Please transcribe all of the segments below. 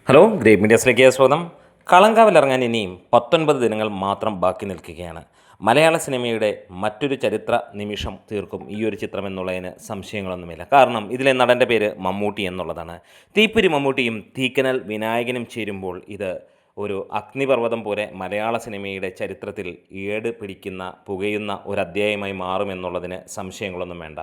Hello, great മീഡിയസിലേക്ക് സ്വാഗതം. കളങ്കാവിലിറങ്ങാൻ ഇനിയും 19 ദിനങ്ങൾ മാത്രം ബാക്കി നിൽക്കുകയാണ്. മലയാള സിനിമയുടെ മറ്റൊരു ചരിത്ര നിമിഷം തീർക്കും ഈ ഒരു ചിത്രം എന്നുള്ളതിന് സംശയങ്ങളൊന്നുമില്ല. കാരണം ഇതിലെ നടൻ്റെ പേര് മമ്മൂട്ടി എന്നുള്ളതാണ്. തീപ്പൊരി മമ്മൂട്ടിയും തീക്കനൽ വിനായകനും ചേരുമ്പോൾ ഇത് ഒരു അഗ്നിപർവ്വതം പോലെ മലയാള സിനിമയുടെ ചരിത്രത്തിൽ ഏട് പിടിക്കുന്ന പുകയുന്ന ഒരു അധ്യായമായി മാറുമെന്നുള്ളതിന് സംശയങ്ങളൊന്നും വേണ്ട.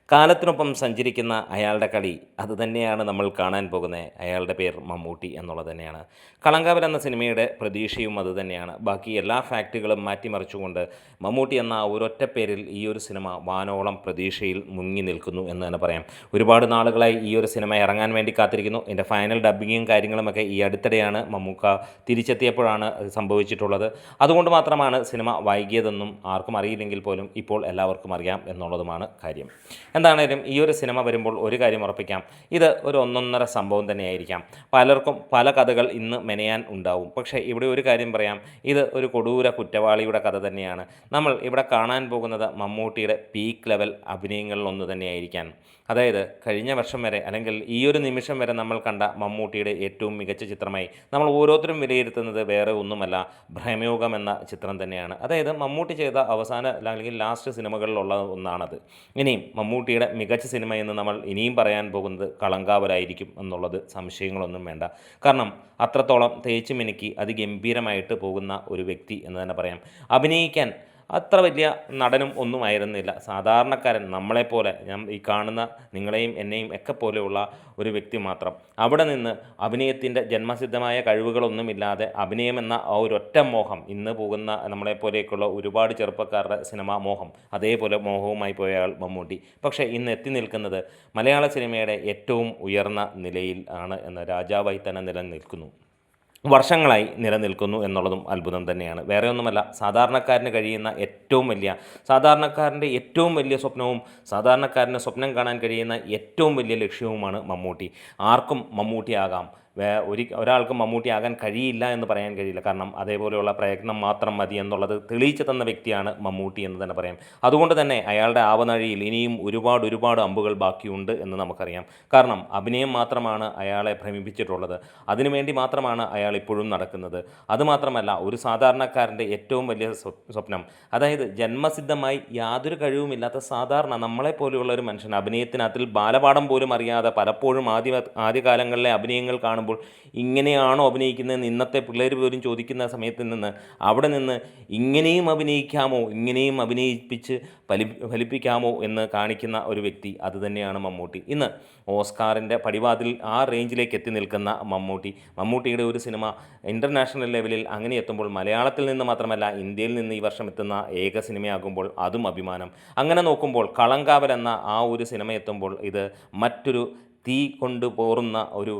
കാലത്തിനൊപ്പം സഞ്ചരിക്കുന്ന അയാളുടെ കളി അത് തന്നെയാണ് നമ്മൾ കാണാൻ പോകുന്നത്. അയാളുടെ പേർ മമ്മൂട്ടി എന്നുള്ളത് തന്നെയാണ്. കളങ്കാവൽ എന്ന സിനിമയുടെ പ്രതീക്ഷയും അത് തന്നെയാണ്. ബാക്കി എല്ലാ ഫാക്റ്റുകളും മാറ്റിമറിച്ചുകൊണ്ട് മമ്മൂട്ടി എന്ന ഒരൊറ്റ പേരിൽ ഈ ഒരു സിനിമ വാനോളം പ്രതീക്ഷയിൽ മുങ്ങി നിൽക്കുന്നു എന്ന് തന്നെ പറയാം. ഒരുപാട് നാളുകളായി ഈ ഒരു സിനിമ ഇറങ്ങാൻ വേണ്ടി കാത്തിരിക്കുന്നു. ഇതിൻ്റെ ഫൈനൽ ഡബ്ബിങ്ങും കാര്യങ്ങളുമൊക്കെ ഈ അടുത്തിടെയാണ് മമ്മൂക്ക തിരിച്ചെത്തിയപ്പോഴാണ് സംഭവിച്ചിട്ടുള്ളത്. അതുകൊണ്ട് മാത്രമാണ് സിനിമ വൈകിയതെന്നും ആർക്കും അറിയില്ലെങ്കിൽ പോലും ഇപ്പോൾ എല്ലാവർക്കും അറിയാം എന്നുള്ളതുമാണ് കാര്യം. എന്താണേലും ഈ ഒരു സിനിമ വരുമ്പോൾ ഒരു കാര്യം ഉറപ്പിക്കാം, ഇത് ഒരു ഒന്നൊന്നര സംഭവം തന്നെയായിരിക്കാം. പലർക്കും പല കഥകൾ ഇന്ന് മെനയാൻ ഉണ്ടാവും. പക്ഷേ ഇവിടെ ഒരു കാര്യം പറയാം, ഇത് ഒരു കൊടൂര കുറ്റവാളിയുടെ കഥ തന്നെയാണ്. നമ്മൾ ഇവിടെ കാണാൻ പോകുന്നത് മമ്മൂട്ടിയുടെ പീക്ക് ലെവൽ അഭിനയങ്ങളിലൊന്ന് തന്നെയായിരിക്കാം. അതായത് കഴിഞ്ഞ വർഷം വരെ അല്ലെങ്കിൽ ഈ ഒരു നിമിഷം വരെ നമ്മൾ കണ്ട മമ്മൂട്ടിയുടെ ഏറ്റവും മികച്ച ചിത്രമായി നമ്മൾ ഓരോരുത്തരും വിലയിരുത്തുന്നത് വേറെ ഒന്നുമല്ല, ഭ്രമയുഗം എന്ന ചിത്രം തന്നെയാണ്. അതായത് മമ്മൂട്ടി ചെയ്ത അവസാന അല്ലെങ്കിൽ ലാസ്റ്റ് സിനിമകളിലുള്ള ഒന്നാണത്. ഇനിയും മമ്മൂട്ടിയുടെ മികച്ച സിനിമ എന്ന് നമ്മൾ ഇനിയും പറയാൻ പോകുന്നത് കളങ്കാവലായിരിക്കും എന്നുള്ളത് സംശയങ്ങളൊന്നും വേണ്ട. കാരണം അത്രത്തോളം തേച്ച് മിനുക്കി അതിഗംഭീരമായിട്ട് പോകുന്ന ഒരു വ്യക്തി എന്ന് തന്നെ പറയാം. അഭിനയിക്കാൻ അത്ര വലിയ നടനും ഒന്നും ആയിരുന്നില്ല. സാധാരണക്കാരൻ, നമ്മളെപ്പോലെ, ഞാൻ ഈ കാണുന്ന നിങ്ങളെയും എന്നെയും ഒക്കെ പോലെയുള്ള ഒരു വ്യക്തി മാത്രം. അവിടെ നിന്ന് അഭിനയത്തിൻ്റെ ജന്മസിദ്ധമായ കഴിവുകളൊന്നുമില്ലാതെ അഭിനയമെന്ന ആ ഒരൊറ്റ മോഹം, ഇന്ന് പോകുന്ന നമ്മളെപ്പോലെയൊക്കെയുള്ള ഒരുപാട് ചെറുപ്പക്കാരുടെ സിനിമാ മോഹം, അതേപോലെ മോഹവുമായി പോയ ആൾ മമ്മൂട്ടി. പക്ഷേ ഇന്ന് എത്തി നിൽക്കുന്നത് മലയാള സിനിമയുടെ ഏറ്റവും ഉയർന്ന നിലയിൽ ആണ് എന്ന രാജാവായി തന്നെ നിലനിൽക്കുന്നു. വർഷങ്ങളായി നിലനിൽക്കുന്നു എന്നുള്ളതും അത്ഭുതം തന്നെയാണ്. വേറെ ഒന്നുമല്ല, സാധാരണക്കാരന് കഴിയുന്ന സാധാരണക്കാരൻ്റെ ഏറ്റവും വലിയ സ്വപ്നവും സാധാരണക്കാരന് സ്വപ്നം കാണാൻ കഴിയുന്ന ഏറ്റവും വലിയ ലക്ഷ്യവുമാണ് മമ്മൂട്ടി. ആർക്കും മമ്മൂട്ടിയാകാം. ഒരാൾക്കും മമ്മൂട്ടിയാകാൻ കഴിയില്ല എന്ന് പറയാൻ കഴിയില്ല. കാരണം അതേപോലെയുള്ള പ്രയത്നം മാത്രം മതി എന്നുള്ളത് തെളിയിച്ചു തന്ന വ്യക്തിയാണ് മമ്മൂട്ടി എന്ന് തന്നെ പറയാം. അതുകൊണ്ട് തന്നെ അയാളുടെ ആവനാഴിയിൽ ഇനിയും ഒരുപാട് അമ്പുകൾ ബാക്കിയുണ്ട് എന്ന് നമുക്കറിയാം. കാരണം അഭിനയം മാത്രമാണ് അയാളെ ഭ്രമിപ്പിച്ചിട്ടുള്ളത്. അതിനുവേണ്ടി മാത്രമാണ് അയാൾ ഇപ്പോഴും നടക്കുന്നത്. അതുമാത്രമല്ല, ഒരു സാധാരണക്കാരൻ്റെ ഏറ്റവും വലിയ സ്വപ്നം, അതായത് ജന്മസിദ്ധമായി യാതൊരു കഴിവുമില്ലാത്ത സാധാരണ നമ്മളെപ്പോലെയുള്ള ഒരു മനുഷ്യൻ അഭിനയത്തിനകത്തിൽ ബാലപാഠം പോലും അറിയാതെ പലപ്പോഴും ആദ്യകാലങ്ങളിലെ അഭിനയങ്ങൾ കാണുമ്പോൾ ഇങ്ങനെയാണോ അഭിനയിക്കുന്നതെന്ന് ഇന്നത്തെ പിള്ളേർ പോലും ചോദിക്കുന്ന സമയത്ത് നിന്ന് അവിടെ നിന്ന് ഇങ്ങനെയും അഭിനയിക്കാമോ, ഇങ്ങനെയും അഭിനയിപ്പിച്ച് ഫലിപ്പിക്കാമോ എന്ന് കാണിക്കുന്ന ഒരു വ്യക്തി അതുതന്നെയാണ് മമ്മൂട്ടി. ഇന്ന് ഓസ്കാറിൻ്റെ പടിവാതിൽ ആ റേഞ്ചിലേക്ക് എത്തി നിൽക്കുന്ന മമ്മൂട്ടിയുടെ ഒരു സിനിമ ഇൻ്റർനാഷണൽ ലെവലിൽ അങ്ങനെ എത്തുമ്പോൾ, മലയാളത്തിൽ നിന്ന് മാത്രമല്ല ഇന്ത്യയിൽ നിന്ന് ഈ വർഷം എത്തുന്ന ഏക സിനിമയാകുമ്പോൾ അതും അഭിമാനം. അങ്ങനെ നോക്കുമ്പോൾ കളങ്കാവൽ എന്ന ആ ഒരു സിനിമ എത്തുമ്പോൾ ഇത് മറ്റൊരു തീ കൊണ്ട് പോറുന്ന ഒരു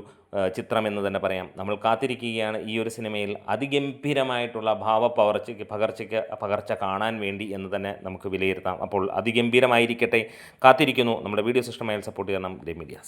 ചിത്രമെന്ന് തന്നെ പറയാം. നമ്മൾ കാത്തിരിക്കുകയാണ് ഈ ഒരു സിനിമയിൽ അതിഗംഭീരമായിട്ടുള്ള പകർച്ച കാണാൻ വേണ്ടി എന്ന് തന്നെ നമുക്ക് വിലയിരുത്താം. അപ്പോൾ അതിഗംഭീരമായിരിക്കട്ടെ, കാത്തിരിക്കുന്നു. നമ്മുടെ വീഡിയോസ് ഇഷ്ടമായാൽ സപ്പോർട്ട് ചെയ്യണം ഗ്രേ മീഡിയ.